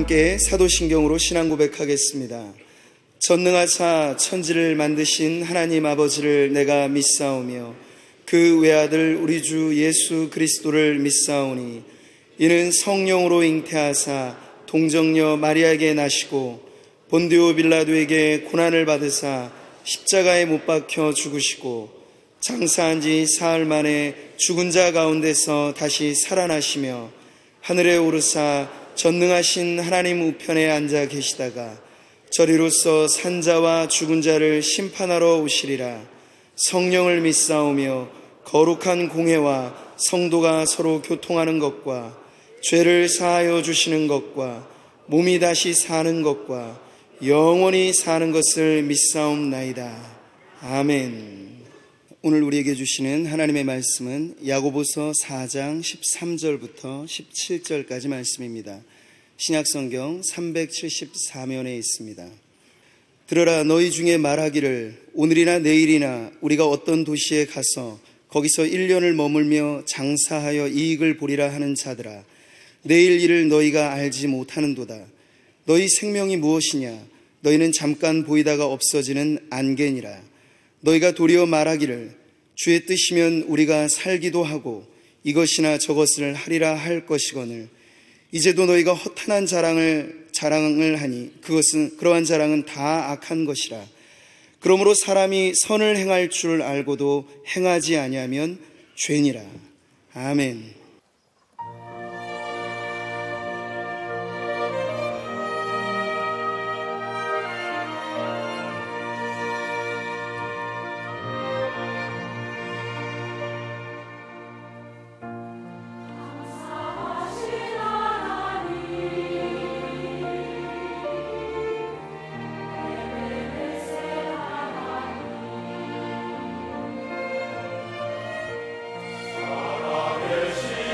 함께 사도신경으로 신앙 고백하겠습니다. 전능하사 천지를 만드신 하나님 아버지를 내가 믿사오며 그 외아들 우리 주 예수 그리스도를 믿사오니 이는 성령으로 잉태하사 동정녀 마리아에게 나시고 본디오 빌라도에게 고난을 받으사 십자가에 못 박혀 죽으시고 장사한 지 사흘 만에 죽은 자 가운데서 다시 살아나시며 하늘에 오르사 전능하신 하나님 우편에 앉아 계시다가 저리로서 산자와 죽은 자를 심판하러 오시리라. 성령을 믿사오며 거룩한 공회와 성도가 서로 교통하는 것과 죄를 사하여 주시는 것과 몸이 다시 사는 것과 영원히 사는 것을 믿사옵나이다. 아멘. 오늘 우리에게 주시는 하나님의 말씀은 야고보서 4장 13절부터 17절까지 말씀입니다. 신약성경 374면에 있습니다. 들으라, 너희 중에 말하기를 오늘이나 내일이나 우리가 어떤 도시에 가서 거기서 1년을 머물며 장사하여 이익을 보리라 하는 자들아, 내일 일을 너희가 알지 못하는도다. 너희 생명이 무엇이냐? 너희는 잠깐 보이다가 없어지는 안개니라. 너희가 도리어 말하기를 주의 뜻이면 우리가 살기도 하고 이것이나 저것을 하리라 할 것이거늘 이제도 너희가 허탄한 자랑을 하니 그러한 자랑은 다 악한 것이라. 그러므로 사람이 선을 행할 줄 알고도 행하지 아니하면 죄니라. 아멘. 살아계신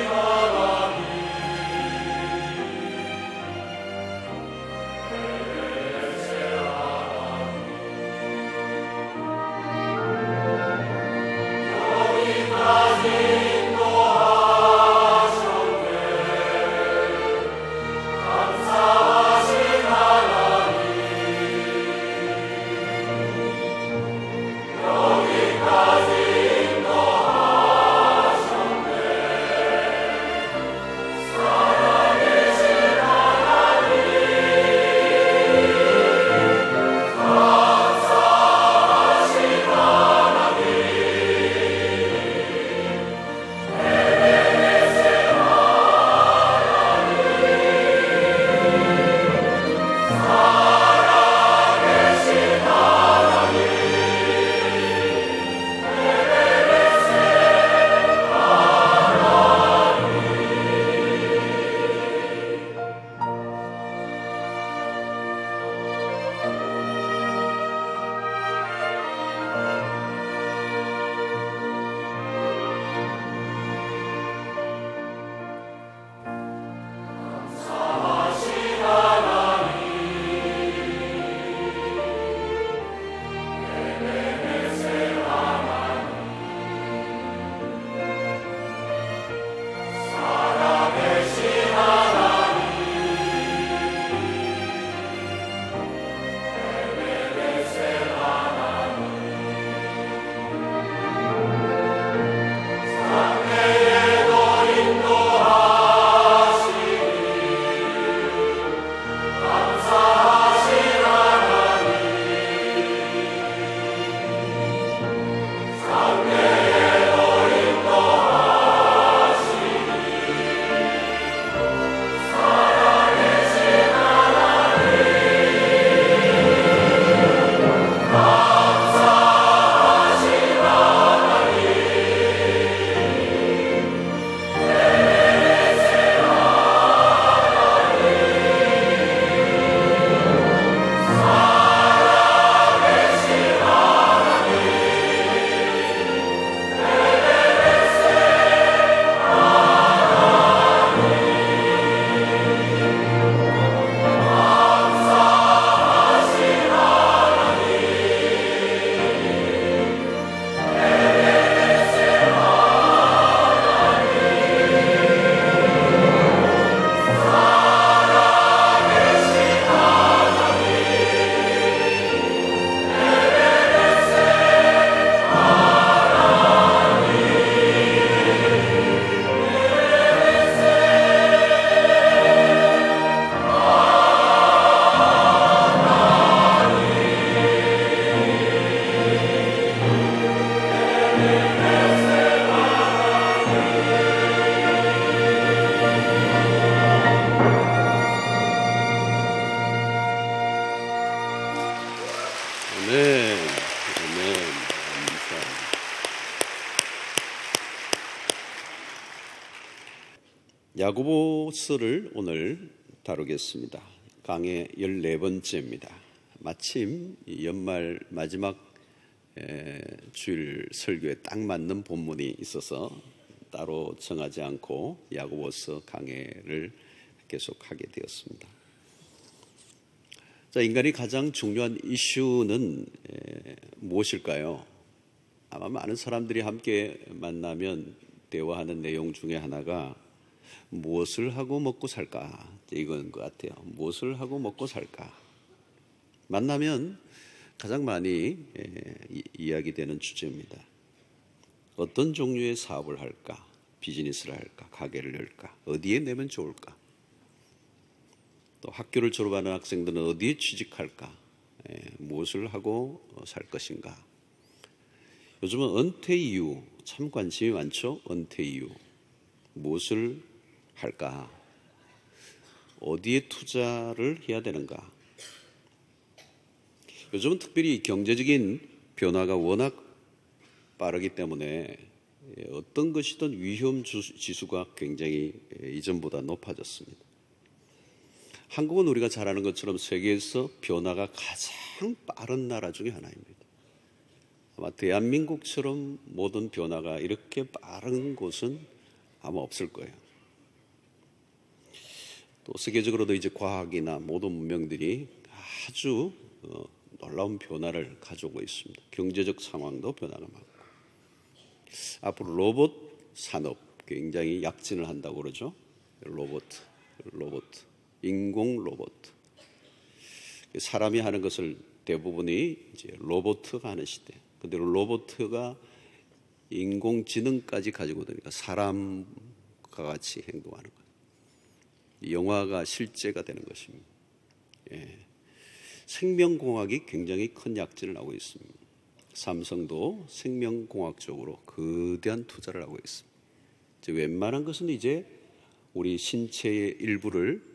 아멘. 아멘. 감사합니다. 야고보서를 오늘 다루겠습니다. 강의 14번째입니다. 마침 연말 마지막 주일 설교에 딱 맞는 본문이 있어서 따로 정하지 않고 야고보서 강해를 계속하게 되었습니다. 자, 인간이 가장 중요한 이슈는 무엇일까요? 아마 많은 사람들이 함께 만나면 대화하는 내용 중에 하나가 무엇을 하고 먹고 살까? 이건 것 같아요. 무엇을 하고 먹고 살까? 만나면 가장 많이 이야기되는 주제입니다. 어떤 종류의 사업을 할까? 비즈니스를 할까? 가게를 열까? 어디에 내면 좋을까? 또 학교를 졸업하는 학생들은 어디에 취직할까? 무엇을 하고 살 것인가? 요즘은 은퇴 이후 참 관심이 많죠? 은퇴 이후 무엇을 할까? 어디에 투자를 해야 되는가? 요즘은 특별히 경제적인 변화가 워낙 빠르기 때문에 어떤 것이든 위험 지수가 굉장히 이전보다 높아졌습니다. 한국은 우리가 잘 아는 것처럼 세계에서 변화가 가장 빠른 나라 중에 하나입니다. 아마 대한민국처럼 모든 변화가 이렇게 빠른 곳은 아마 없을 거예요. 또 세계적으로도 이제 과학이나 모든 문명들이 아주 놀라운 변화를 가져오고 있습니다. 경제적 상황도 변화가 많고. 앞으로 로봇 산업 굉장히 약진을 한다고 그러죠. 로봇. 인공 로봇. 사람이 하는 것을 대부분이 이제 로봇가 하는 시대. 근데 로봇가 인공지능까지 가지고 되니까 사람과 같이 행동하는 거예요. 영화가 실제가 되는 것입니다. 생명공학이 굉장히 큰 약진을 하고 있습니다. 삼성도 생명공학적으로 거대한 투자를 하고 있습니다. 이제 웬만한 것은 이제 우리 신체의 일부를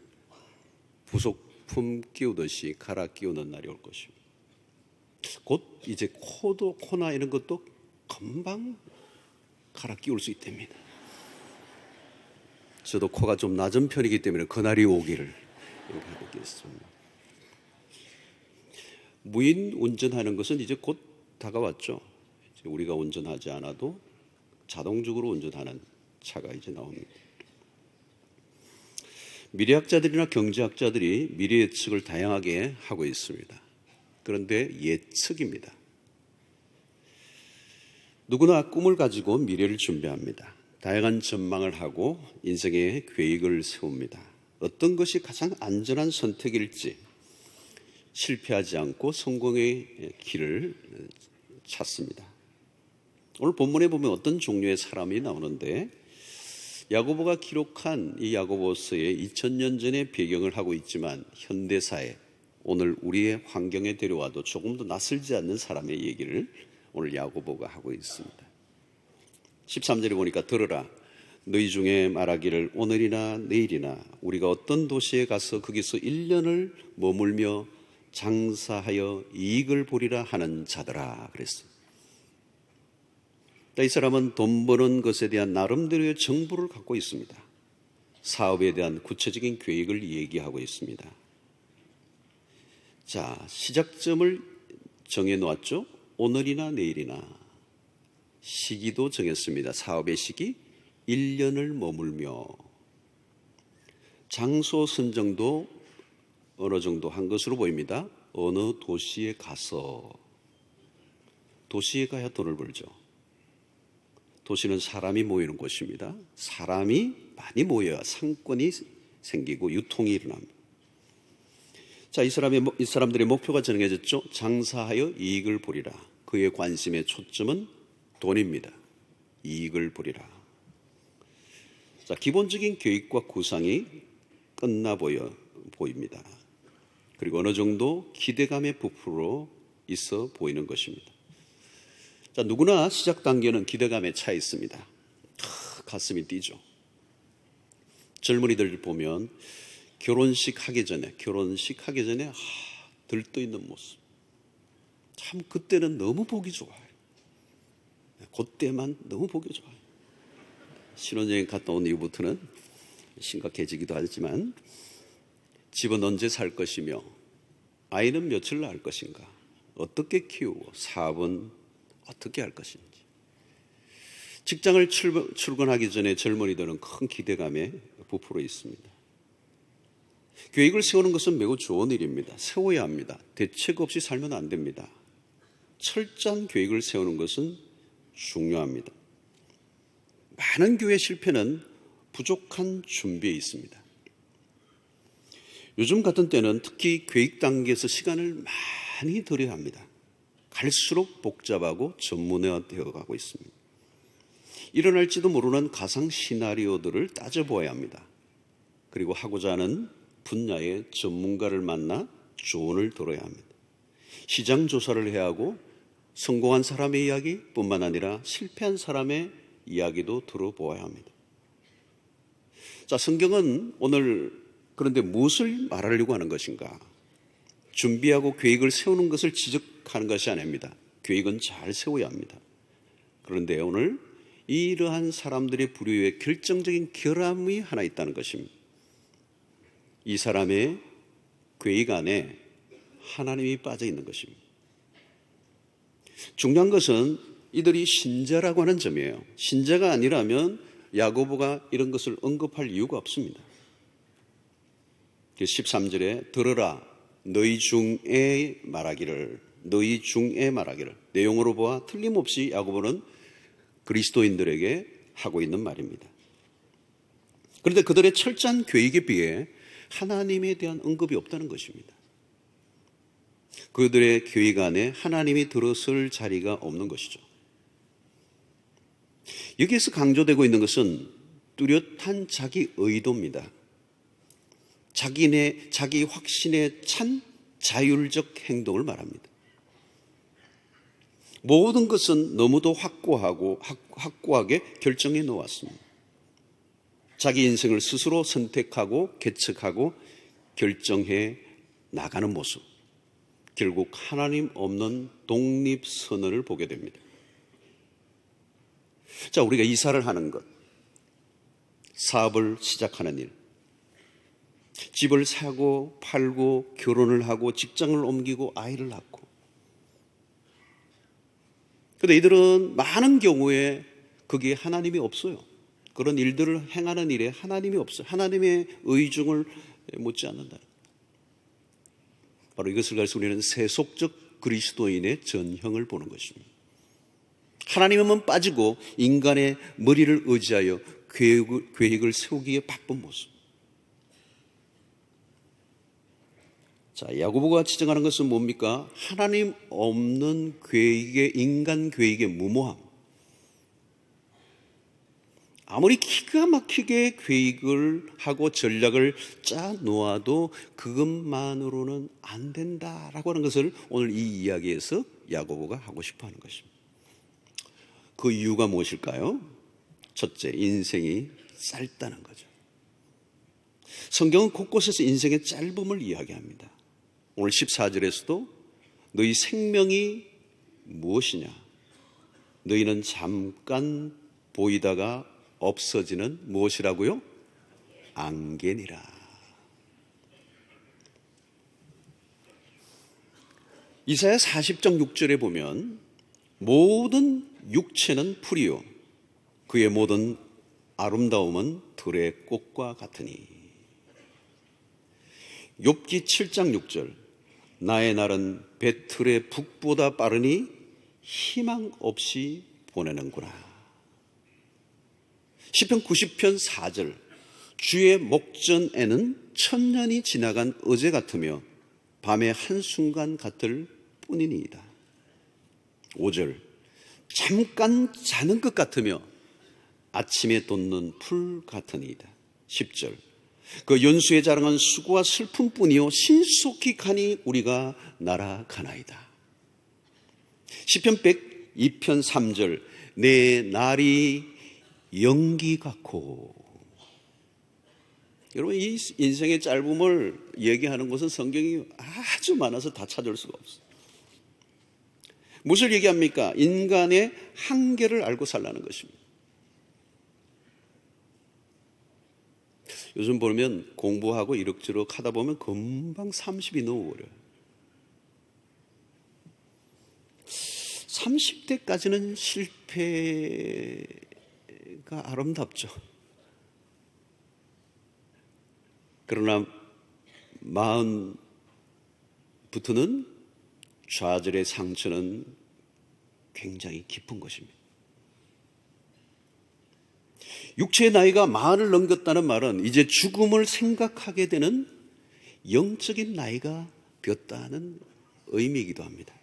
부속품 끼우듯이 갈아 끼우는 날이 올 것입니다. 곧 이제 코나 이런 것도 금방 갈아 끼울 수 있답니다. 저도 코가 좀 낮은 편이기 때문에 그날이 오기를 하고 있겠습니다. 무인 운전하는 것은 이제 곧 다가왔죠. 이제 우리가 운전하지 않아도 자동적으로 운전하는 차가 이제 나옵니다. 미래학자들이나 경제학자들이 미래 예측을 다양하게 하고 있습니다. 그런데 예측입니다. 누구나 꿈을 가지고 미래를 준비합니다. 다양한 전망을 하고 인생의 계획을 세웁니다. 어떤 것이 가장 안전한 선택일지 실패하지 않고 성공의 길을 찾습니다. 오늘 본문에 보면 어떤 종류의 사람이 나오는데 야고보가 기록한 이 야고보서의 2000년 전의 배경을 하고 있지만 현대사에 오늘 우리의 환경에 데려와도 조금도 낯설지 않는 사람의 얘기를 오늘 야고보가 하고 있습니다. 13절에 보니까 들으라 너희 중에 말하기를 오늘이나 내일이나 우리가 어떤 도시에 가서 거기서 1년을 머물며 장사하여 이익을 보리라 하는 자들아 그랬어요. 이 사람은 돈 버는 것에 대한 나름대로의 정보를 갖고 있습니다. 사업에 대한 구체적인 계획을 얘기하고 있습니다. 자, 시작점을 정해놓았죠. 오늘이나 내일이나 시기도 정했습니다. 사업의 시기 1년을 머물며 장소 선정도 어느 정도 한 것으로 보입니다. 어느 도시에 가서 도시에 가야 돈을 벌죠. 도시는 사람이 모이는 곳입니다. 사람이 많이 모여야 상권이 생기고 유통이 일어납니다. 자, 이 사람들의 목표가 정해졌죠. 장사하여 이익을 보리라. 그의 관심의 초점은 돈입니다. 이익을 보리라. 자, 기본적인 계획과 구상이 끝나 보입니다. 그리고 어느 정도 기대감에 부풀어 있어 보이는 것입니다. 자, 누구나 시작 단계는 기대감에 차 있습니다. 가슴이 뛰죠. 젊은이들 보면 결혼식 하기 전에 들떠 있는 모습. 참 그때는 너무 보기 좋아요. 그때만 너무 보기 좋아요. 신혼여행 갔다 온 이후부터는 심각해지기도 하지만 집은 언제 살 것이며 아이는 며칠 낳을 것인가, 어떻게 키우고 사업은 어떻게 할 것인지, 직장을 출근하기 전에 젊은이들은 큰 기대감에 부풀어 있습니다. 계획을 세우는 것은 매우 좋은 일입니다. 세워야 합니다. 대책 없이 살면 안 됩니다. 철저한 계획을 세우는 것은 중요합니다. 많은 교회 실패는 부족한 준비에 있습니다. 요즘 같은 때는 특히 계획 단계에서 시간을 많이 들여야 합니다. 갈수록 복잡하고 전문화되어 가고 있습니다. 일어날지도 모르는 가상 시나리오들을 따져보아야 합니다. 그리고 하고자 하는 분야의 전문가를 만나 조언을 들어야 합니다. 시장 조사를 해야 하고 성공한 사람의 이야기뿐만 아니라 실패한 사람의 이야기도 들어보아야 합니다. 자, 성경은 오늘 그런데 무엇을 말하려고 하는 것인가? 준비하고 계획을 세우는 것을 지적하는 것이 아닙니다. 계획은 잘 세워야 합니다. 그런데 오늘 이러한 사람들의 부류에 결정적인 결함이 하나 있다는 것입니다. 이 사람의 계획 안에 하나님이 빠져 있는 것입니다. 중요한 것은 이들이 신자라고 하는 점이에요. 신자가 아니라면 야고보가 이런 것을 언급할 이유가 없습니다. 13절에 들으라 너희 중에 말하기를, 너희 중에 말하기를, 내용으로 보아 틀림없이 야고보는 그리스도인들에게 하고 있는 말입니다. 그런데 그들의 철저한 계획에 비해 하나님에 대한 언급이 없다는 것입니다. 그들의 계획 안에 하나님이 들어설 자리가 없는 것이죠. 여기에서 강조되고 있는 것은 뚜렷한 자기 의도입니다. 자기 확신에 찬 자율적 행동을 말합니다. 모든 것은 너무도 확고하게 결정해 놓았습니다. 자기 인생을 스스로 선택하고 개척하고 결정해 나가는 모습, 결국 하나님 없는 독립선언을 보게 됩니다. 자, 우리가 이사를 하는 것, 사업을 시작하는 일, 집을 사고 팔고 결혼을 하고 직장을 옮기고 아이를 낳고, 그런데 이들은 많은 경우에 거기에 하나님이 없어요. 그런 일들을 행하는 일에 하나님이 없어요. 하나님의 의중을 묻지 않는다. 바로 이것을 가지고 우리는 세속적 그리스도인의 전형을 보는 것입니다. 하나님은 빠지고 인간의 머리를 의지하여 계획을 세우기에 바쁜 모습. 자, 야고보가 지적하는 것은 뭡니까? 하나님 없는 인간 계획의 무모함. 아무리 기가 막히게 계획을 하고 전략을 짜 놓아도 그것만으로는 안 된다라고 하는 것을 오늘 이 이야기에서 야고보가 하고 싶어 하는 것입니다. 그 이유가 무엇일까요? 첫째, 인생이 짧다는 거죠. 성경은 곳곳에서 인생의 짧음을 이야기합니다. 오늘 14절에서도 너희 생명이 무엇이냐? 너희는 잠깐 보이다가 없어지는 무엇이라고요? 안개니라. 이사야 40장 6절에 보면 모든 육체는 풀이요 그의 모든 아름다움은 들의 꽃과 같으니. 욥기 7장 6절 나의 날은 배틀의 북보다 빠르니 희망 없이 보내는구나. 시편 90편 4절 주의 목전에는 천년이 지나간 어제 같으며 밤의 한순간 같을 뿐이니이다. 5절 잠깐 자는 것 같으며 아침에 돋는 풀 같으니이다. 10절 그 연수에 자랑한 수고와 슬픔뿐이요 신속히 가니 우리가 날아가나이다. 시편 102편 3절 내 날이 연기 같고. 여러분, 이 인생의 짧음을 얘기하는 것은 성경이 아주 많아서 다 찾을 수가 없어요. 무엇을 얘기합니까? 인간의 한계를 알고 살라는 것입니다. 요즘 보면 공부하고 이럭저럭 하다 보면 금방 30이 넘어버려요. 30대까지는 실패가 아름답죠. 그러나 40부터는 좌절의 상처는 굉장히 깊은 것입니다. 육체의 나이가 40을 넘겼다는 말은 이제 죽음을 생각하게 되는 영적인 나이가 되었다는 의미이기도 합니다.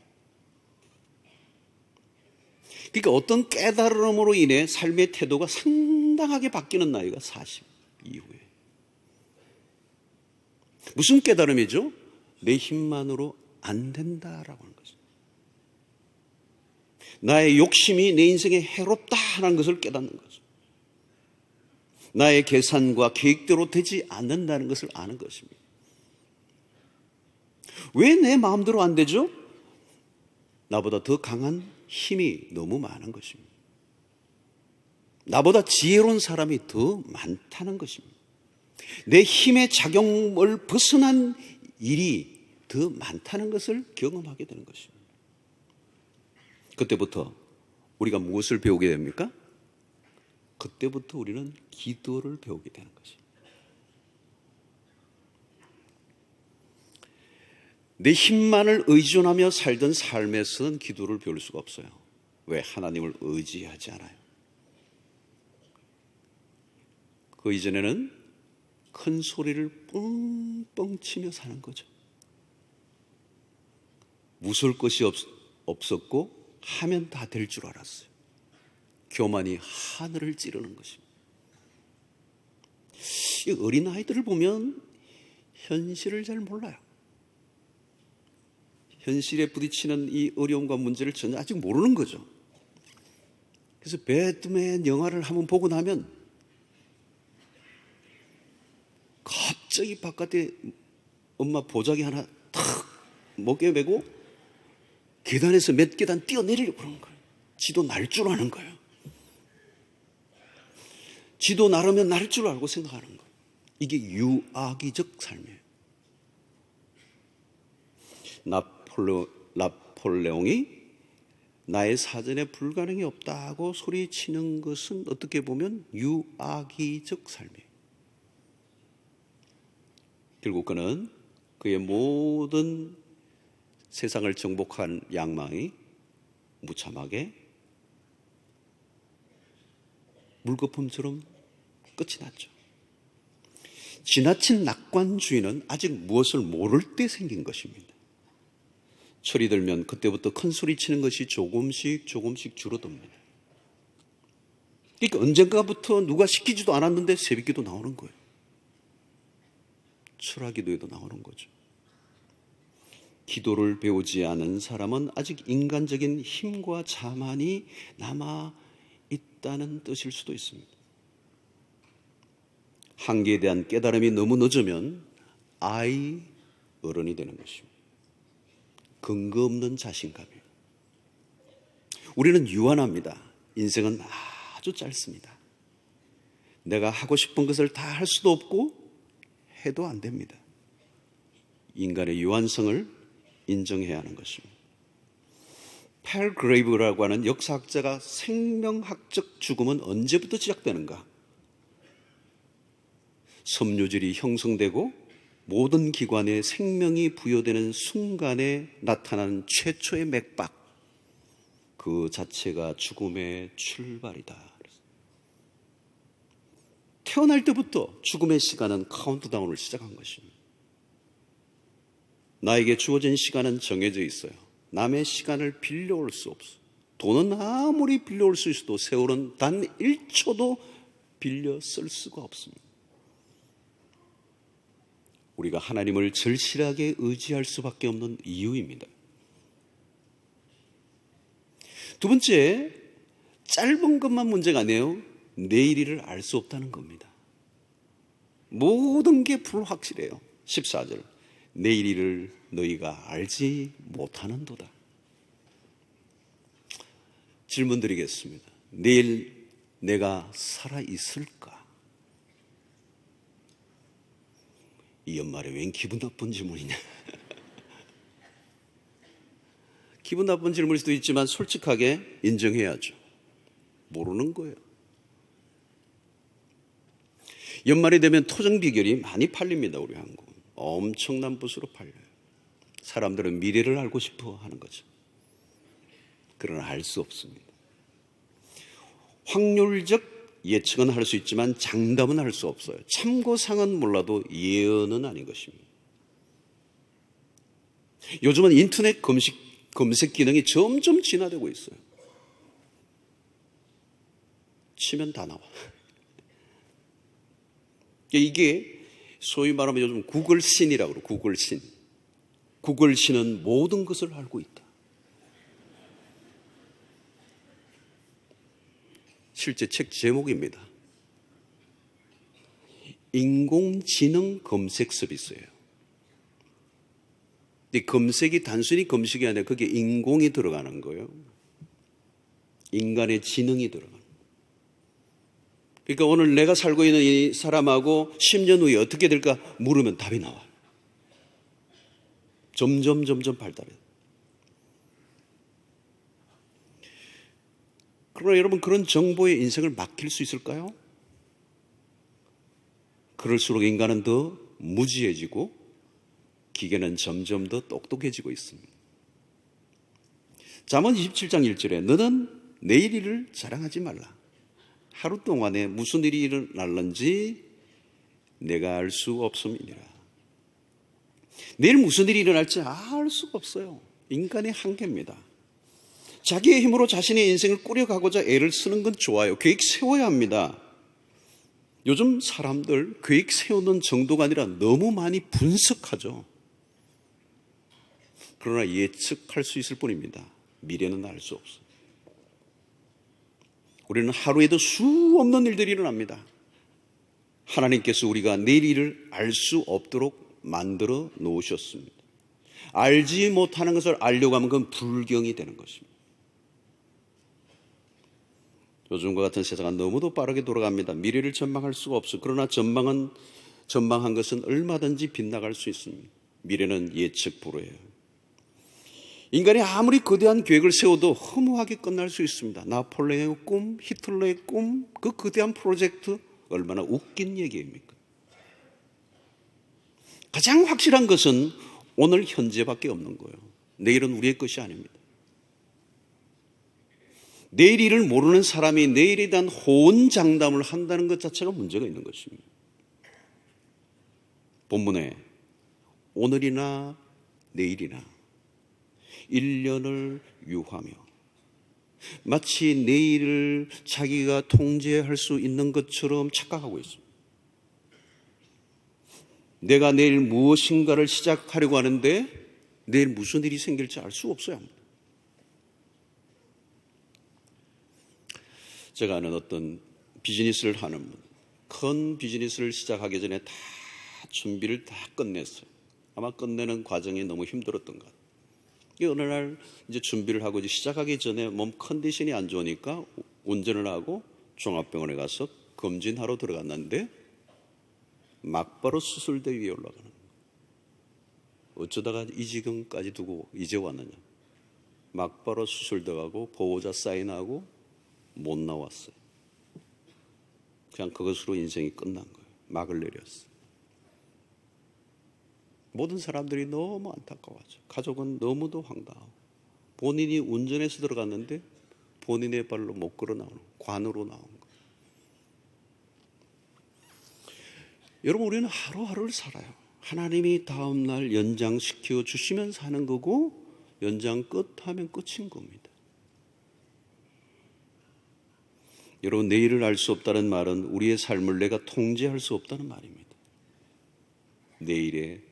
그러니까 어떤 깨달음으로 인해 삶의 태도가 상당하게 바뀌는 나이가 40 이후에. 무슨 깨달음이죠? 내 힘만으로 안 된다라고 하는 거죠. 나의 욕심이 내 인생에 해롭다라는 것을 깨닫는 거죠. 나의 계산과 계획대로 되지 않는다는 것을 아는 것입니다. 왜 내 마음대로 안 되죠? 나보다 더 강한 힘이 너무 많은 것입니다. 나보다 지혜로운 사람이 더 많다는 것입니다. 내 힘의 작용을 벗어난 일이 더 많다는 것을 경험하게 되는 것입니다. 그때부터 우리가 무엇을 배우게 됩니까? 그때부터 우리는 기도를 배우게 되는 것입니다. 내 힘만을 의존하며 살던 삶에서는 기도를 배울 수가 없어요. 왜? 하나님을 의지하지 않아요. 그 이전에는 큰 소리를 뻥뻥 치며 사는 거죠. 무서울 것이 없었고 하면 다 될 줄 알았어요. 교만이 하늘을 찌르는 것입니다. 이 어린아이들을 보면 현실을 잘 몰라요. 현실에 부딪히는 이 어려움과 문제를 전혀 아직 모르는 거죠. 그래서 배트맨 영화를 한번 보고 나면 갑자기 바깥에 엄마 보자기 하나 탁 목에 메고 계단에서 몇 계단 뛰어내리려고 그러는 거예요. 지도 날 줄 아는 거예요. 지도 나르면 날 줄 알고 생각하는 거예요. 이게 유아기적 삶이에요. 나폴레옹이 나의 사전에 불가능이 없다고 소리치는 것은 어떻게 보면 유아기적 삶이에요. 결국 그는 그의 모든 세상을 정복한 양망이 무참하게 물거품처럼 끝이 났죠. 지나친 낙관주의는 아직 무엇을 모를 때 생긴 것입니다. 철이 들면 그때부터 큰 소리 치는 것이 조금씩 줄어듭니다. 그러니까 언젠가부터 누가 시키지도 않았는데 새벽기도 나오는 거예요. 철학기도에도 나오는 거죠. 기도를 배우지 않은 사람은 아직 인간적인 힘과 자만이 남아 있다는 뜻일 수도 있습니다. 한계에 대한 깨달음이 너무 늦으면 어른이 되는 것입니다. 근거 없는 자신감이에요. 우리는 유한합니다. 인생은 아주 짧습니다. 내가 하고 싶은 것을 다 할 수도 없고 해도 안 됩니다. 인간의 유한성을 인정해야 하는 것입니다. 펠그레이브라고 하는 역사학자가 생명학적 죽음은 언제부터 시작되는가? 섬유질이 형성되고 모든 기관에 생명이 부여되는 순간에 나타나는 최초의 맥박, 그 자체가 죽음의 출발이다. 태어날 때부터 죽음의 시간은 카운트다운을 시작한 것입니다. 나에게 주어진 시간은 정해져 있어요. 남의 시간을 빌려올 수 없어. 돈은 아무리 빌려올 수 있어도 세월은 단 1초도 빌려 쓸 수가 없습니다. 우리가 하나님을 절실하게 의지할 수밖에 없는 이유입니다. 두 번째, 짧은 것만 문제가 아니에요. 내일을 알 수 없다는 겁니다. 모든 게 불확실해요. 14절, 내일 일을 너희가 알지 못하는도다. 질문 드리겠습니다. 내일 내가 살아 있을까? 이 연말에 웬 기분 나쁜 질문이냐? 기분 나쁜 질문일 수도 있지만 솔직하게 인정해야죠. 모르는 거예요. 연말이 되면 토정 비결이 많이 팔립니다. 우리 한국 엄청난 붓으로 팔려요. 사람들은 미래를 알고 싶어 하는 거죠. 그러나 알 수 없습니다. 확률적 예측은 할 수 있지만 장담은 할 수 없어요. 참고상은 몰라도 예언은 아닌 것입니다. 요즘은 인터넷 검색 기능이 점점 진화되고 있어요. 치면 다 나와. 이게 소위 말하면 요즘 구글신이라고 그래요. 구글신. 구글신은 모든 것을 알고 있다. 실제 책 제목입니다. 인공지능 검색 서비스예요. 이 검색이 단순히 검색이 아니라 거기에 인공이 들어가는 거예요. 인간의 지능이 들어가는 거예요. 그러니까 오늘 내가 살고 있는 이 사람하고 10년 후에 어떻게 될까 물으면 답이 나와요. 점점 발달해요. 그러나 여러분, 그런 정보에 인생을 맡길 수 있을까요? 그럴수록 인간은 더 무지해지고 기계는 점점 더 똑똑해지고 있습니다. 잠언 27장 1절에 너는 내일 일을 자랑하지 말라. 하루 동안에 무슨 일이 일어날는지 내가 알 수 없음이니라. 내일 무슨 일이 일어날지 알 수가 없어요. 인간의 한계입니다. 자기의 힘으로 자신의 인생을 꾸려가고자 애를 쓰는 건 좋아요. 계획 세워야 합니다. 요즘 사람들 계획 세우는 정도가 아니라 너무 많이 분석하죠. 그러나 예측할 수 있을 뿐입니다. 미래는 알 수 없어요. 우리는 하루에도 수 없는 일들이 일어납니다. 하나님께서 우리가 내일 일을 알 수 없도록 만들어 놓으셨습니다. 알지 못하는 것을 알려고 하면 그건 불경이 되는 것입니다. 요즘과 같은 세상은 너무도 빠르게 돌아갑니다. 미래를 전망할 수가 없어요. 그러나 전망한 것은 얼마든지 빗나갈 수 있습니다. 미래는 예측 불허예요. 인간이 아무리 거대한 계획을 세워도 허무하게 끝날 수 있습니다. 나폴레옹의 꿈, 히틀러의 꿈, 그 거대한 프로젝트 얼마나 웃긴 얘기입니까? 가장 확실한 것은 오늘 현재밖에 없는 거예요. 내일은 우리의 것이 아닙니다. 내일 일을 모르는 사람이 내일에 대한 호언장담을 한다는 것 자체가 문제가 있는 것입니다. 본문에 오늘이나 내일이나 1년을 유하며 마치 내일을 자기가 통제할 수 있는 것처럼 착각하고 있습니다. 내가 내일 무엇인가를 시작하려고 하는데 내일 무슨 일이 생길지 알 수 없어야 합니다. 제가 아는 어떤 비즈니스를 하는 분, 큰 비즈니스를 시작하기 전에 다 준비를 다 끝냈어요. 아마 끝내는 과정이 너무 힘들었던 것 같아요. 어느 날 이제 준비를 하고 이제 시작하기 전에 몸 컨디션이 안 좋으니까 운전을 하고 종합병원에 가서 검진하러 들어갔는데 막바로 수술대 위에 올라가는 거예요. 어쩌다가 이 지경까지 두고 이제 왔느냐. 막바로 수술 들어가고 보호자 사인하고 못 나왔어요. 그냥 그것으로 인생이 끝난 거예요. 막을 내렸어요. 모든 사람들이 너무 안타까워하죠. 가족은 너무도 황당하고 본인이 운전해서 들어갔는데 본인의 발로 못 걸어 나오는 관으로 나온 거예요. 여러분, 우리는 하루하루를 살아요. 하나님이 다음 날 연장시켜 주시면 사는 거고 연장 끝하면 끝인 겁니다. 여러분, 내일을 알 수 없다는 말은 우리의 삶을 내가 통제할 수 없다는 말입니다. 내일을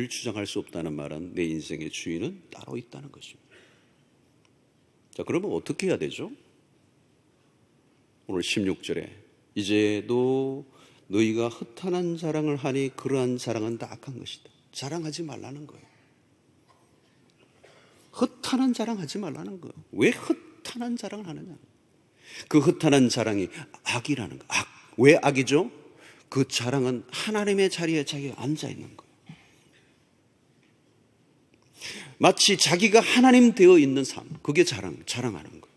주장할 수 없다는 말은 내 인생의 주인은 따로 있다는 것입니다. 자, 그러면 어떻게 해야 되죠? 오늘 16절에 이제도 너희가 허탄한 자랑을 하니 그러한 자랑은 다 악한 것이다. 자랑하지 말라는 거예요. 허탄한 자랑하지 말라는 거예요. 왜 허탄한 자랑을 하느냐. 그 허탄한 자랑이 악이라는 거. 악. 왜 악이죠? 그 자랑은 하나님의 자리에 자기가 앉아 있는 거예요. 마치 자기가 하나님 되어 있는 삶. 그게 자랑하는 거예요.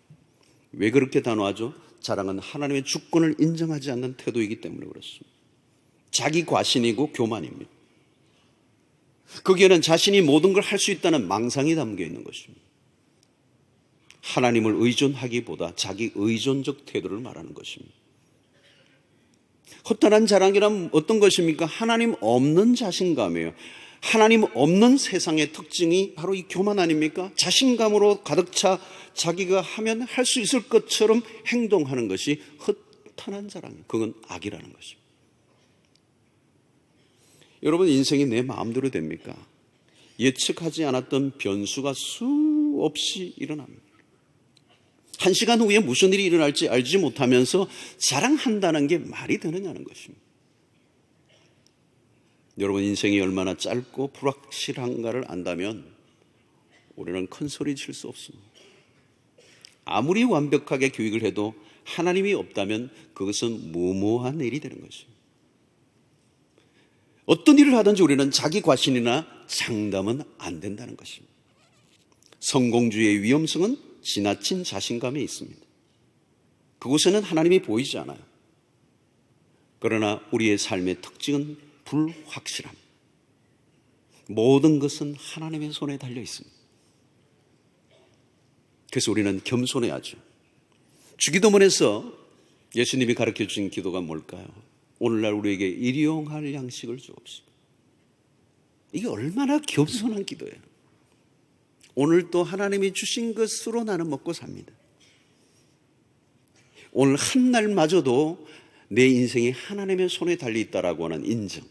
왜 그렇게 단호하죠? 자랑은 하나님의 주권을 인정하지 않는 태도이기 때문에 그렇습니다. 자기 과신이고 교만입니다. 거기에는 자신이 모든 걸 할 수 있다는 망상이 담겨 있는 것입니다. 하나님을 의존하기보다 자기 의존적 태도를 말하는 것입니다. 허탄한 자랑이란 어떤 것입니까? 하나님 없는 자신감이에요. 하나님 없는 세상의 특징이 바로 이 교만 아닙니까? 자신감으로 가득 차 자기가 하면 할 수 있을 것처럼 행동하는 것이 허탄한 자랑이에요. 그건 악이라는 것입니다. 여러분, 인생이 내 마음대로 됩니까? 예측하지 않았던 변수가 수없이 일어납니다. 1시간 후에 무슨 일이 일어날지 알지 못하면서 자랑한다는 게 말이 되느냐는 것입니다. 여러분, 인생이 얼마나 짧고 불확실한가를 안다면 우리는 큰 소리 칠 수 없습니다. 아무리 완벽하게 교육을 해도 하나님이 없다면 그것은 무모한 일이 되는 것입니다. 어떤 일을 하든지 우리는 자기 과신이나 장담은 안 된다는 것입니다. 성공주의의 위험성은 지나친 자신감에 있습니다. 그곳에는 하나님이 보이지 않아요. 그러나 우리의 삶의 특징은 불확실함. 모든 것은 하나님의 손에 달려 있습니다. 그래서 우리는 겸손해야죠. 주기도문에서 예수님이 가르쳐 주신 기도가 뭘까요? 오늘날 우리에게 일용할 양식을 주옵시고. 이게 얼마나 겸손한 기도예요. 오늘 또 하나님이 주신 것으로 나는 먹고 삽니다. 오늘 한 날마저도 내 인생이 하나님의 손에 달려있다라고 하는 인정.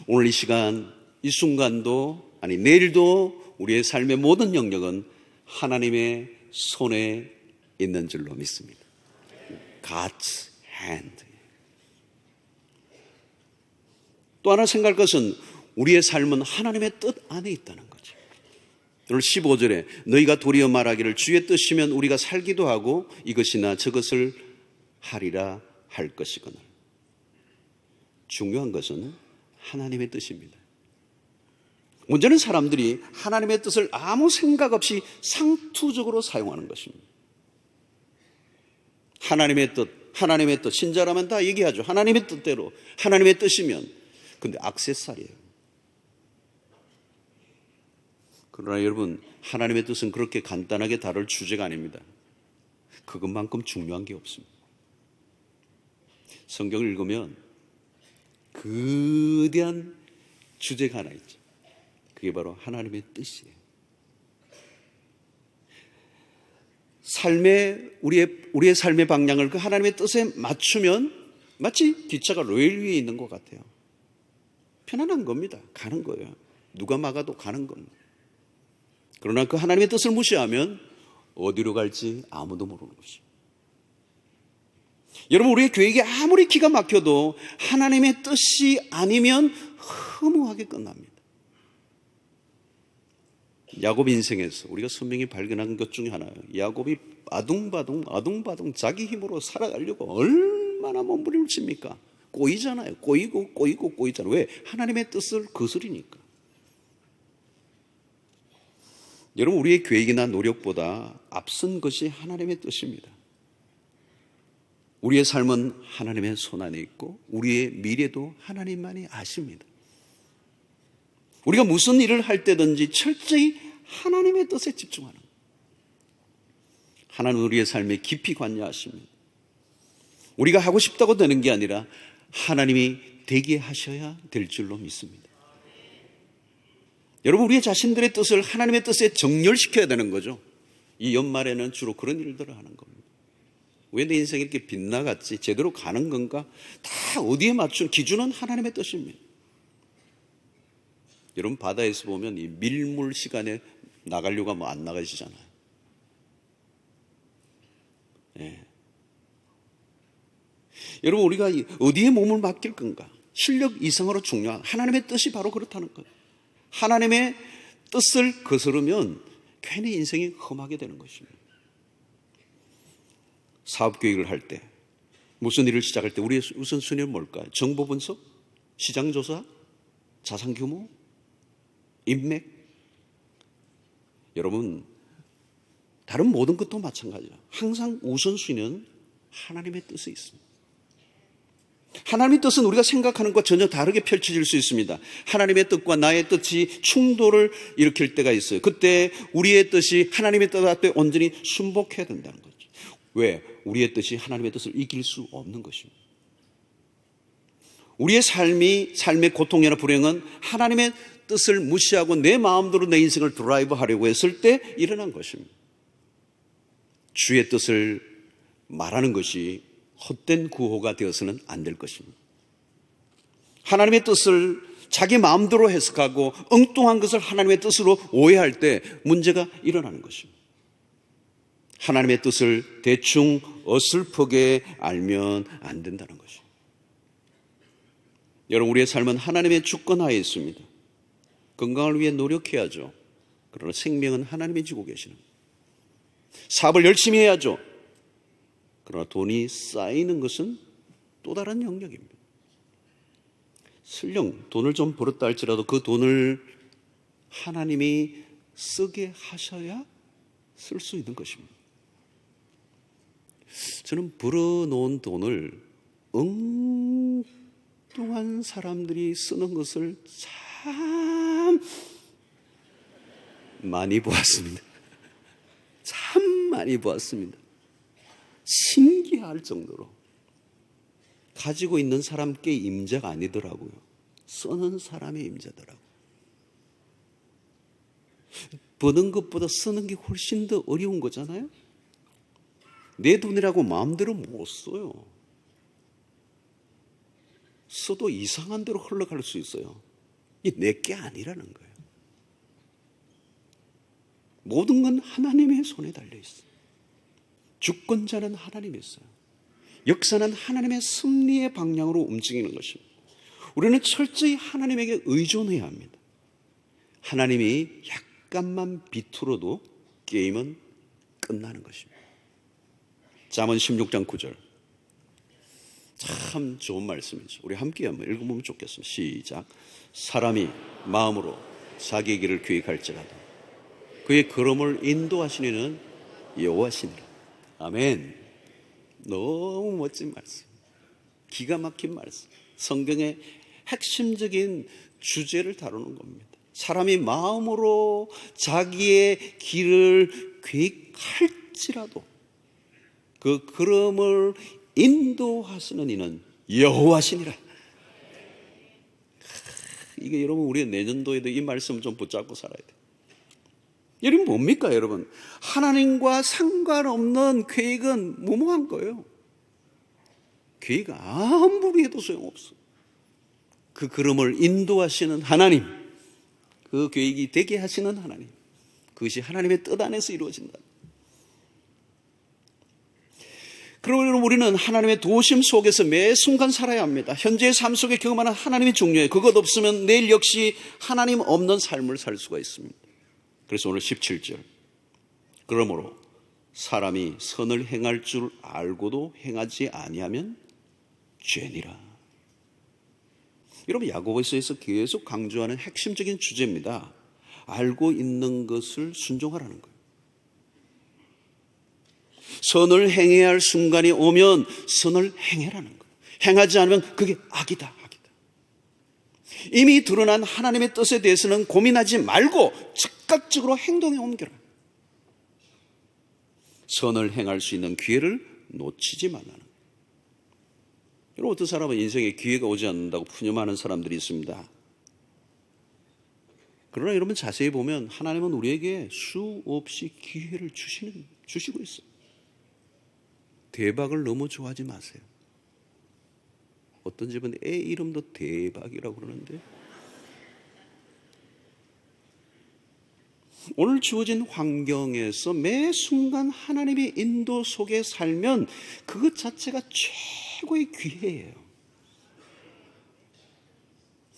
오늘 이 시간, 이 순간도, 아니 내일도 우리의 삶의 모든 영역은 하나님의 손에 있는 줄로 믿습니다. God's hand. 또 하나 생각할 것은 우리의 삶은 하나님의 뜻 안에 있다는 거죠. 오늘 15절에 너희가 도리어 말하기를 주의 뜻이면 우리가 살기도 하고 이것이나 저것을 하리라 할 것이거늘. 중요한 것은 하나님의 뜻입니다. 문제는 사람들이 하나님의 뜻을 아무 생각 없이 상투적으로 사용하는 것입니다. 하나님의 뜻, 신자라면 다 얘기하죠. 하나님의 뜻대로, 하나님의 뜻이면. 근데 액세서리예요. 그러나 여러분, 하나님의 뜻은 그렇게 간단하게 다룰 주제가 아닙니다. 그것만큼 중요한 게 없습니다. 성경을 읽으면 거대한 주제가 하나 있죠. 그게 바로 하나님의 뜻이에요. 우리의 삶의 방향을 그 하나님의 뜻에 맞추면 마치 기차가 레일 위에 있는 것 같아요. 편안한 겁니다. 가는 거예요. 누가 막아도 가는 겁니다. 그러나 그 하나님의 뜻을 무시하면 어디로 갈지 아무도 모르는 것이죠. 여러분, 우리의 계획이 아무리 기가 막혀도 하나님의 뜻이 아니면 허무하게 끝납니다. 야곱 인생에서 우리가 선명히 발견한 것 중에 하나예요. 야곱이 아둥바둥 자기 힘으로 살아가려고 얼마나 몸부림을 칩니까? 꼬이잖아요. 꼬이잖아요. 왜? 하나님의 뜻을 거스리니까. 여러분, 우리의 계획이나 노력보다 앞선 것이 하나님의 뜻입니다. 우리의 삶은 하나님의 손 안에 있고 우리의 미래도 하나님만이 아십니다. 우리가 무슨 일을 할 때든지 철저히 하나님의 뜻에 집중하는 거예요. 하나님은 우리의 삶에 깊이 관여하십니다. 우리가 하고 싶다고 되는 게 아니라 하나님이 되게 하셔야 될 줄로 믿습니다. 여러분, 우리 자신들의 뜻을 하나님의 뜻에 정렬시켜야 되는 거죠. 이 연말에는 주로 그런 일들을 하는 겁니다. 왜 내 인생이 이렇게 빗나갔지? 제대로 가는 건가? 다 어디에 맞춘 기준은 하나님의 뜻입니다. 여러분, 바다에서 보면 이 밀물 시간에 나가려고 하면 안 나가시잖아요. 예. 여러분, 우리가 어디에 몸을 맡길 건가? 실력 이상으로 중요한 하나님의 뜻이 바로 그렇다는 거예요. 하나님의 뜻을 거스르면 괜히 인생이 험하게 되는 것입니다. 사업 계획을 할 때, 무슨 일을 시작할 때 우리의 우선순위는 뭘까요? 정보 분석, 시장 조사, 자산 규모, 인맥. 여러분, 다른 모든 것도 마찬가지예요. 항상 우선순위는 하나님의 뜻에 있습니다. 하나님의 뜻은 우리가 생각하는 것과 전혀 다르게 펼쳐질 수 있습니다. 하나님의 뜻과 나의 뜻이 충돌을 일으킬 때가 있어요. 그때 우리의 뜻이 하나님의 뜻 앞에 온전히 순복해야 된다는 거죠. 왜? 우리의 뜻이 하나님의 뜻을 이길 수 없는 것입니다. 우리의 삶의 고통이나 불행은 하나님의 뜻을 무시하고 내 마음대로 내 인생을 드라이브 하려고 했을 때 일어난 것입니다. 주의 뜻을 말하는 것이 헛된 구호가 되어서는 안 될 것입니다. 하나님의 뜻을 자기 마음대로 해석하고 엉뚱한 것을 하나님의 뜻으로 오해할 때 문제가 일어나는 것입니다. 하나님의 뜻을 대충 어설프게 알면 안 된다는 것입니다. 여러분, 우리의 삶은 하나님의 주권하에 있습니다. 건강을 위해 노력해야죠. 그러나 생명은 하나님이 지고 계시는 거예요. 사업을 열심히 해야죠. 그러나 돈이 쌓이는 것은 또 다른 영역입니다. 설령 돈을 좀 벌었다 할지라도 그 돈을 하나님이 쓰게 하셔야 쓸 수 있는 것입니다. 저는 벌어놓은 돈을 엉뚱한 사람들이 쓰는 것을 참 많이 보았습니다. 참 많이 보았습니다. 신기할 정도로 가지고 있는 사람께 임자가 아니더라고요. 쓰는 사람의 임자더라고요. 버는 것보다 쓰는 게 훨씬 더 어려운 거잖아요. 내 돈이라고 마음대로 못 써요. 써도 이상한 대로 흘러갈 수 있어요. 이게 내게 아니라는 거예요. 모든 건 하나님의 손에 달려있어요. 주권자는 하나님이었어요. 역사는 하나님의 섭리의 방향으로 움직이는 것입니다. 우리는 철저히 하나님에게 의존해야 합니다. 하나님이 약간만 비틀어도 게임은 끝나는 것입니다. 잠언 16장 9절. 참 좋은 말씀이죠. 우리 함께 한번 읽어보면 좋겠습니다. 시작. 사람이 마음으로 자기 길을 계획할지라도 그의 걸음을 인도하시는 이는 여호와시니라. 아멘. 너무 멋진 말씀, 기가 막힌 말씀, 성경의 핵심적인 주제를 다루는 겁니다. 사람이 마음으로 자기의 길을 계획할지라도 그 걸음을 인도하시는 이는 여호와시니라. 이게 여러분, 우리의 내년도에도 이 말씀을 좀 붙잡고 살아야 돼요. 여러분, 뭡니까 여러분? 하나님과 상관없는 계획은 무모한 거예요. 계획 아무리 해도 소용없어. 그 걸음을 인도하시는 하나님, 그 계획이 되게 하시는 하나님, 그것이 하나님의 뜻 안에서 이루어진다. 그러므로 우리는 하나님의 도우심 속에서 매 순간 살아야 합니다. 현재의 삶 속에 경험하는 하나님이 중요해요. 그것 없으면 내일 역시 하나님 없는 삶을 살 수가 있습니다. 그래서 오늘 17절. 그러므로 사람이 선을 행할 줄 알고도 행하지 아니하면 죄니라. 여러분, 야고보서에서 계속 강조하는 핵심적인 주제입니다. 알고 있는 것을 순종하라는 거예요. 선을 행해야 할 순간이 오면 선을 행해라는 거예요. 행하지 않으면 그게 악이다. 이미 드러난 하나님의 뜻에 대해서는 고민하지 말고 즉각적으로 행동에 옮겨라. 선을 행할 수 있는 기회를 놓치지 말라는 거예요. 여러분, 어떤 사람은 인생에 기회가 오지 않는다고 푸념하는 사람들이 있습니다. 그러나 여러분, 자세히 보면 하나님은 우리에게 수없이 기회를 주시고 있어요. 대박을 너무 좋아하지 마세요. 어떤 집은 애 이름도 대박이라고 그러는데, 오늘 주어진 환경에서 매 순간 하나님의 인도 속에 살면 그것 자체가 최고의 기회예요.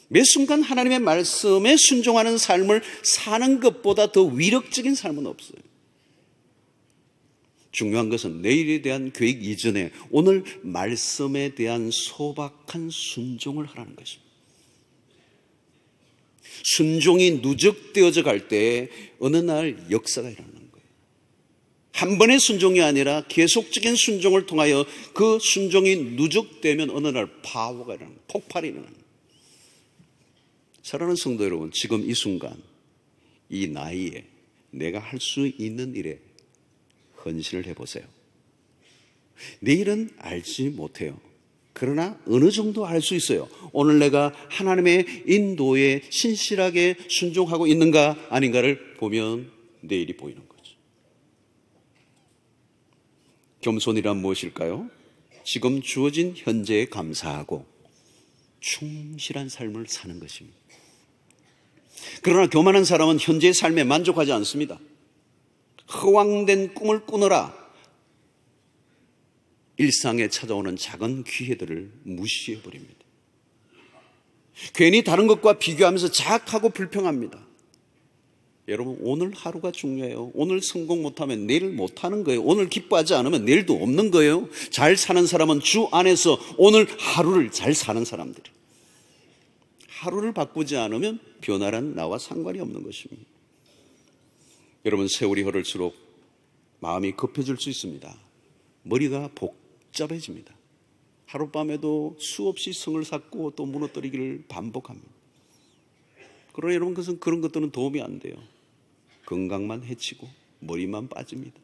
매 순간 하나님의 말씀에 순종하는 삶을 사는 것보다 더 위력적인 삶은 없어요. 중요한 것은 내일에 대한 계획 이전에 오늘 말씀에 대한 소박한 순종을 하라는 것입니다. 순종이 누적되어져 갈 때 어느 날 역사가 일어나는 거예요. 한 번의 순종이 아니라 계속적인 순종을 통하여 그 순종이 누적되면 어느 날 파워가 일어나는 거예요. 폭발이 일어나는 거예요. 사랑하는 성도 여러분, 지금 이 순간 이 나이에 내가 할 수 있는 일에 헌신을 해보세요. 내일은 알지 못해요. 그러나 어느 정도 알 수 있어요. 오늘 내가 하나님의 인도에 신실하게 순종하고 있는가 아닌가를 보면 내일이 보이는 거죠. 겸손이란 무엇일까요? 지금 주어진 현재에 감사하고 충실한 삶을 사는 것입니다. 그러나 교만한 사람은 현재의 삶에 만족하지 않습니다. 허황된 꿈을 꾸느라 일상에 찾아오는 작은 기회들을 무시해버립니다. 괜히 다른 것과 비교하면서 자학하고 불평합니다. 여러분, 오늘 하루가 중요해요. 오늘 성공 못하면 내일 못하는 거예요. 오늘 기뻐하지 않으면 내일도 없는 거예요. 잘 사는 사람은 주 안에서 오늘 하루를 잘 사는 사람들이에요. 하루를 바꾸지 않으면 변화란 나와 상관이 없는 것입니다. 여러분, 세월이 흐를수록 마음이 급해질 수 있습니다. 머리가 복잡해집니다. 하룻밤에도 수없이 성을 샀고 또 무너뜨리기를 반복합니다. 그러나 여러분, 그런 것들은 도움이 안 돼요. 건강만 해치고 머리만 빠집니다.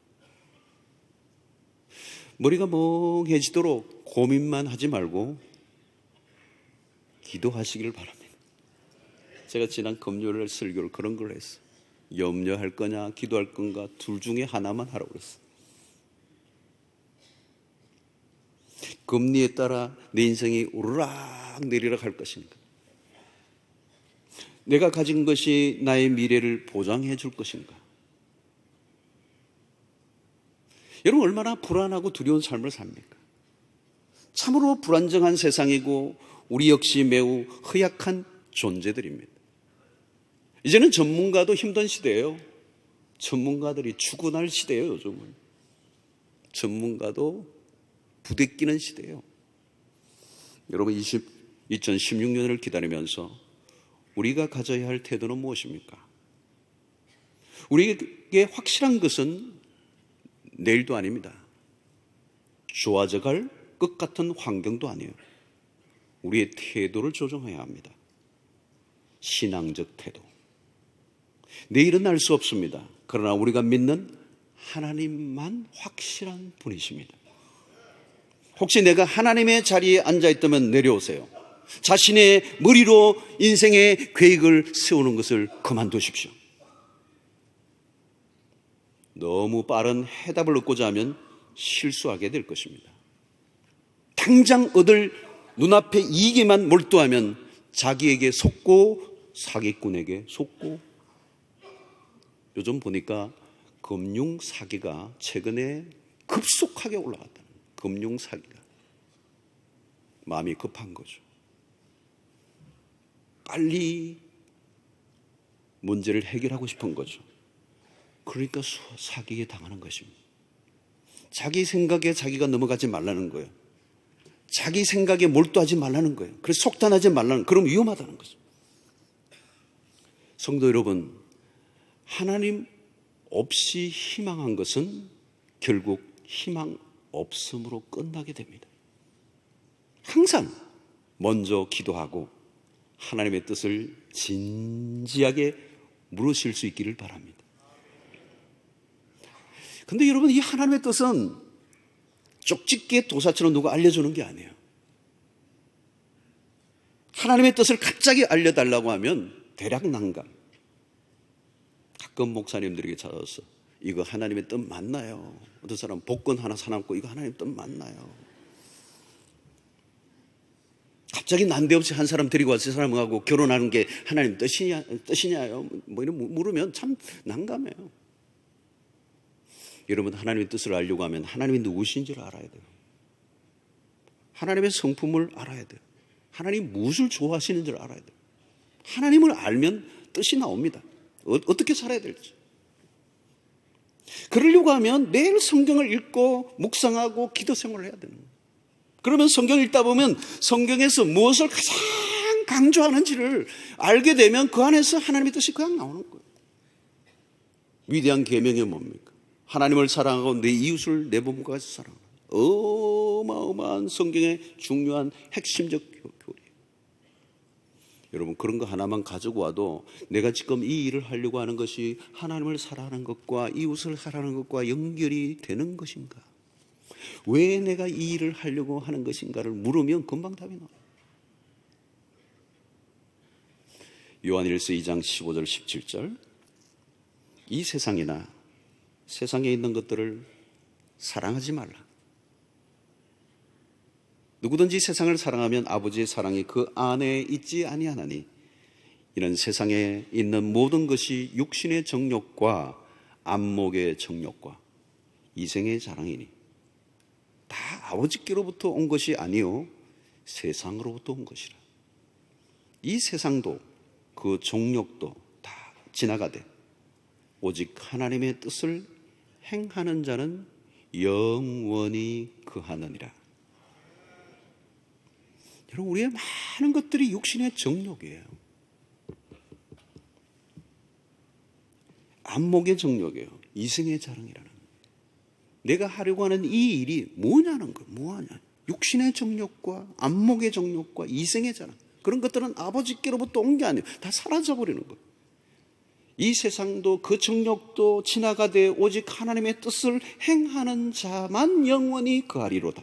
머리가 멍해지도록 고민만 하지 말고 기도하시기를 바랍니다. 제가 지난 금요일 설교를 그런 걸 했어요. 염려할 거냐 기도할 건가 둘 중에 하나만 하라고 그랬어요. 금리에 따라 내 인생이 오르락 내리락 할 것인가, 내가 가진 것이 나의 미래를 보장해 줄 것인가. 여러분, 얼마나 불안하고 두려운 삶을 삽니까? 참으로 불안정한 세상이고 우리 역시 매우 허약한 존재들입니다. 이제는 전문가도 힘든 시대예요. 전문가들이 죽어날 시대예요. 요즘은 전문가도 부대끼는 시대예요. 여러분, 2016년을 기다리면서 우리가 가져야 할 태도는 무엇입니까? 우리에게 확실한 것은 내일도 아닙니다. 좋아져갈 것 같은 환경도 아니에요. 우리의 태도를 조정해야 합니다. 신앙적 태도. 내일은 알 수 없습니다. 그러나 우리가 믿는 하나님만 확실한 분이십니다. 혹시 내가 하나님의 자리에 앉아있다면 내려오세요. 자신의 머리로 인생의 계획을 세우는 것을 그만두십시오. 너무 빠른 해답을 얻고자 하면 실수하게 될 것입니다. 당장 얻을 눈앞의 이익에만 몰두하면 자기에게 속고 사기꾼에게 속고, 요즘 보니까 금융 사기가 최근에 급속하게 올라갔다는 거예요. 금융 사기가. 마음이 급한 거죠. 빨리 문제를 해결하고 싶은 거죠. 그러니까 사기에 당하는 것입니다. 자기 생각에 자기가 넘어가지 말라는 거예요. 자기 생각에 몰두하지 말라는 거예요. 그래서 속단하지 말라는, 그럼 위험하다는 거죠. 성도 여러분, 하나님 없이 희망한 것은 결국 희망 없음으로 끝나게 됩니다. 항상 먼저 기도하고 하나님의 뜻을 진지하게 물으실 수 있기를 바랍니다. 근데 여러분, 이 하나님의 뜻은 쪽집게 도사처럼 누가 알려주는 게 아니에요. 하나님의 뜻을 갑자기 알려달라고 하면 대략 난감. 가끔 목사님들에게 찾아와서 이거 하나님의 뜻 맞나요? 어떤 사람은 복권 하나 사놓고 이거 하나님의 뜻 맞나요? 갑자기 난데없이 한 사람 데리고 와서 그 사람하고 결혼하는 게 하나님 뜻이냐요? 뭐 이런 물으면 참 난감해요. 여러분, 하나님의 뜻을 알려고 하면 하나님이 누구신지를 알아야 돼요. 하나님의 성품을 알아야 돼요. 하나님 무엇을 좋아하시는지를 알아야 돼요. 하나님을 알면 뜻이 나옵니다. 어떻게 살아야 될지. 그러려고 하면 매일 성경을 읽고 묵상하고 기도 생활을 해야 되는 거예요. 그러면 성경을 읽다 보면 성경에서 무엇을 가장 강조하는지를 알게 되면 그 안에서 하나님의 뜻이 그냥 나오는 거예요. 위대한 계명이 뭡니까? 하나님을 사랑하고 내 이웃을 내 몸과 같이 사랑하는 어마어마한 성경의 중요한 핵심적 교리예요. 여러분, 그런 거 하나만 가지고 와도 내가 지금 이 일을 하려고 하는 것이 하나님을 사랑하는 것과 이웃을 사랑하는 것과 연결이 되는 것인가? 왜 내가 이 일을 하려고 하는 것인가를 물으면 금방 답이 나와요. 요한일서 2장 15절 17절, 이 세상이나 세상에 있는 것들을 사랑하지 말라. 누구든지 세상을 사랑하면 아버지의 사랑이 그 안에 있지 아니하나니 이는 세상에 있는 모든 것이 육신의 정욕과 안목의 정욕과 이생의 자랑이니 다 아버지께로부터 온 것이 아니요 세상으로부터 온 것이라. 이 세상도 그 정욕도 다 지나가되 오직 하나님의 뜻을 행하는 자는 영원히 거하느니라. 여러분, 우리의 많은 것들이 육신의 정욕이에요. 안목의 정욕이에요. 이생의 자랑이라는 거예요. 내가 하려고 하는 이 일이 뭐냐는 거예요. 뭐하냐. 육신의 정욕과 안목의 정욕과 이생의 자랑, 그런 것들은 아버지께로부터 온 게 아니에요. 다 사라져버리는 거예요. 이 세상도 그 정욕도 지나가되 오직 하나님의 뜻을 행하는 자만 영원히 거하리로다.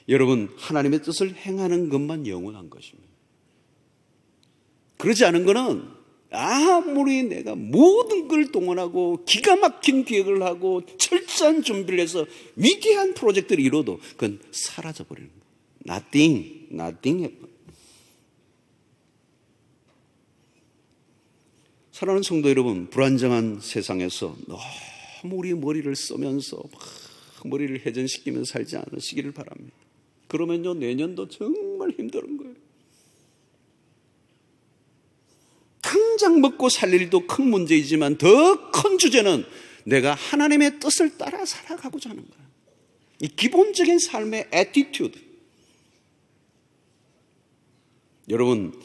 여러분, 하나님의 뜻을 행하는 것만 영원한 것입니다. 그러지 않은 것은 아무리 내가 모든 걸 동원하고 기가 막힌 계획을 하고 철저한 준비를 해서 위대한 프로젝트를 이뤄도 그건 사라져버리는 거예요. Nothing happen. 사랑하는 성도 여러분, 불안정한 세상에서 너무 우리 머리를 쓰면서 막 머리를 회전시키면서 살지 않으시기를 바랍니다. 그러면요, 내년도 정말 힘든 거예요. 당장 먹고 살 일도 큰 문제이지만 더 큰 주제는 내가 하나님의 뜻을 따라 살아가고자 하는 거예요. 이 기본적인 삶의 애티튜드. 여러분,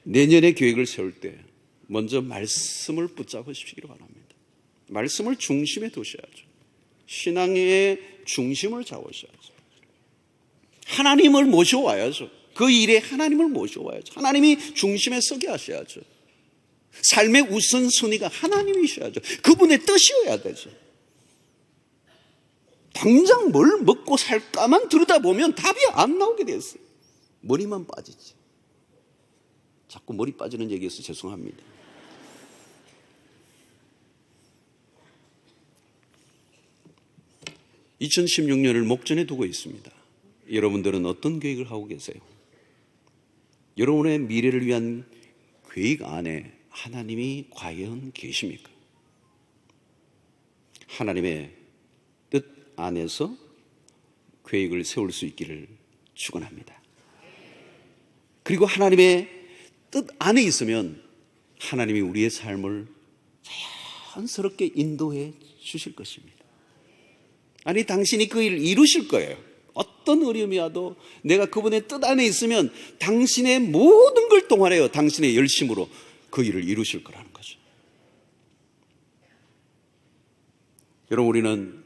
내년의 계획을 세울 때 먼저 말씀을 붙잡으시기를 바랍니다. 말씀을 중심에 두셔야죠. 신앙의 중심을 잡으셔야죠. 하나님을 모셔와야죠. 그 일에 하나님을 모셔와야죠. 하나님이 중심에 서게 하셔야죠. 삶의 우선순위가 하나님이셔야죠. 그분의 뜻이어야 되죠. 당장 뭘 먹고 살까만 들여다보면 답이 안 나오게 됐어요. 머리만 빠지지. 자꾸 머리 빠지는 얘기해서 죄송합니다. (2016년을) 목전에 두고 있습니다. 여러분들은 어떤 계획을 하고 계세요? 여러분의 미래를 위한 계획 안에 하나님이 과연 계십니까? 하나님의 뜻 안에서 계획을 세울 수 있기를 축원합니다. 그리고 하나님의 뜻 안에 있으면 하나님이 우리의 삶을 자연스럽게 인도해 주실 것입니다. 아니, 당신이 그 일을 이루실 거예요. 어떤 어려움이 와도 내가 그분의 뜻 안에 있으면 당신의 모든 걸 동원해요. 당신의 열심으로 그 일을 이루실 거라는 거죠. 여러분, 우리는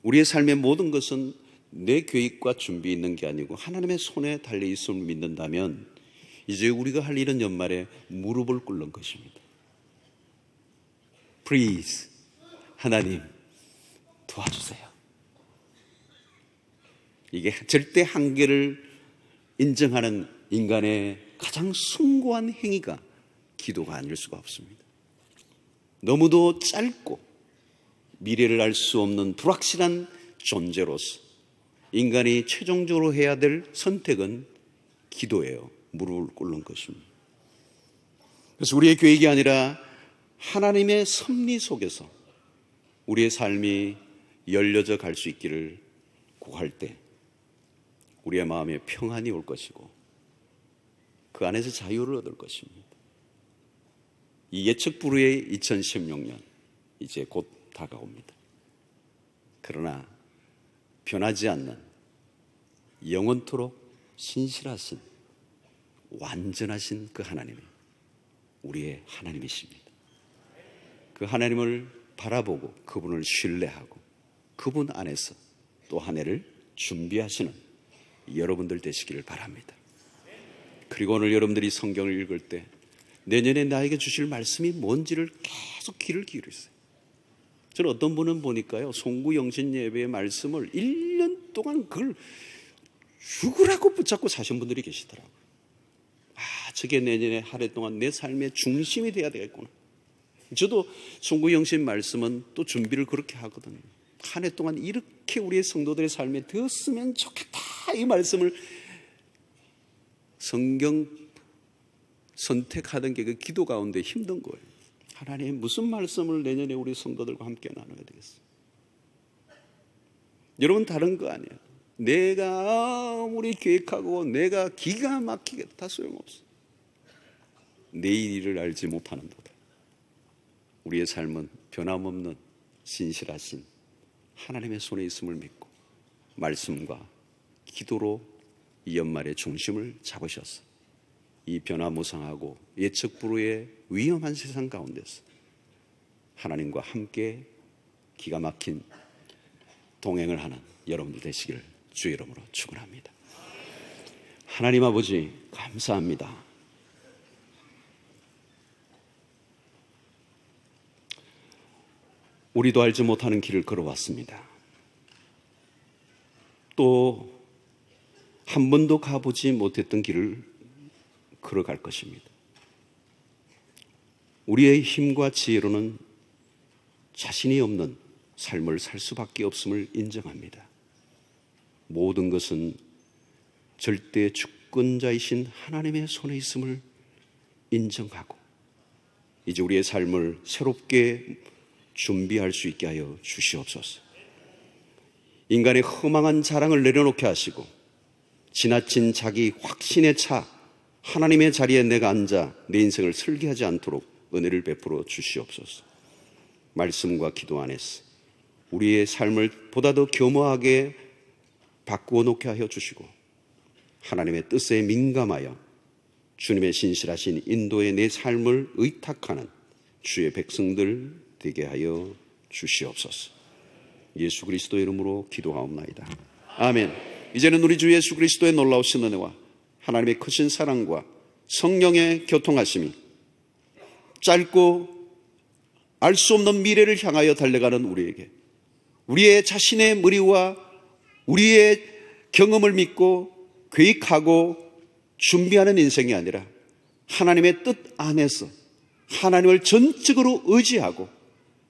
우리의 삶의 모든 것은 내 계획과 준비 있는 게 아니고 하나님의 손에 달려 있음을 믿는다면 이제 우리가 할 일은 연말에 무릎을 꿇는 것입니다. Please, 하나님 도와주세요. 이게 절대 한계를 인정하는 인간의 가장 숭고한 행위가 기도가 아닐 수가 없습니다. 너무도 짧고 미래를 알 수 없는 불확실한 존재로서 인간이 최종적으로 해야 될 선택은 기도예요. 무릎을 꿇는 것입니다. 그래서 우리의 계획이 아니라 하나님의 섭리 속에서 우리의 삶이 열려져 갈 수 있기를 구할 때 우리의 마음에 평안이 올 것이고 그 안에서 자유를 얻을 것입니다. 이 예측 불후의 2016년 이제 곧 다가옵니다. 그러나 변하지 않는 영원토록 신실하신 완전하신 그 하나님이 우리의 하나님이십니다. 그 하나님을 바라보고 그분을 신뢰하고 그분 안에서 또 한 해를 준비하시는 여러분들 되시기를 바랍니다. 그리고 오늘 여러분들이 성경을 읽을 때 내년에 나에게 주실 말씀이 뭔지를 계속 귀를 기울이세요. 저는 어떤 분은 보니까요, 송구 영신 예배의 말씀을 1년 동안 그걸 죽으라고 붙잡고 사신 분들이 계시더라고요. 저게 내년에 한 해 동안 내 삶의 중심이 돼야 되겠구나. 저도 송구 영신 말씀은 또 준비를 그렇게 하거든요. 한 해 동안 이렇게 우리의 성도들의 삶에 되었으면 좋겠다. 이 말씀을 성경 선택하던 게 그 기도 가운데 힘든 거예요. 하나님, 무슨 말씀을 내년에 우리 성도들과 함께 나눠야 되겠어요? 여러분, 다른 거 아니에요. 내가 아무리 계획하고 내가 기가 막히게 다 소용없어. 내일 일을 알지 못하는도다. 우리의 삶은 변함없는 신실하신 하나님의 손에 있음을 믿고 말씀과 기도로 이 연말의 중심을 잡으셔서 이 변화무쌍하고 예측 불후의 위험한 세상 가운데서 하나님과 함께 기가 막힌 동행을 하는 여러분들 되시기를 주의 이름으로 축원합니다. 하나님 아버지, 감사합니다. 우리도 알지 못하는 길을 걸어왔습니다. 또 한 번도 가보지 못했던 길을 걸어갈 것입니다. 우리의 힘과 지혜로는 자신이 없는 삶을 살 수밖에 없음을 인정합니다. 모든 것은 절대 주권자이신 하나님의 손에 있음을 인정하고 이제 우리의 삶을 새롭게 준비할 수 있게 하여 주시옵소서. 인간의 허망한 자랑을 내려놓게 하시고 지나친 자기 확신에 차 하나님의 자리에 내가 앉아 내 인생을 설계하지 않도록 은혜를 베풀어 주시옵소서. 말씀과 기도 안에서 우리의 삶을 보다 더 겸허하게 바꾸어 놓게 하여 주시고 하나님의 뜻에 민감하여 주님의 신실하신 인도에 내 삶을 의탁하는 주의 백성들 되게 하여 주시옵소서. 예수 그리스도의 이름으로 기도하옵나이다. 아멘. 이제는 우리 주 예수 그리스도의 놀라우신 은혜와 하나님의 크신 사랑과 성령의 교통하심이 짧고 알 수 없는 미래를 향하여 달려가는 우리에게 우리의 자신의 머리와 우리의 경험을 믿고 계획하고 준비하는 인생이 아니라 하나님의 뜻 안에서 하나님을 전적으로 의지하고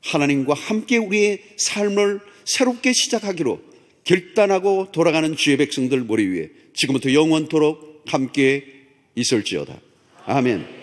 하나님과 함께 우리의 삶을 새롭게 시작하기로 결단하고 돌아가는 주의 백성들 머리 위에 지금부터 영원토록 함께 있을지어다. 아멘.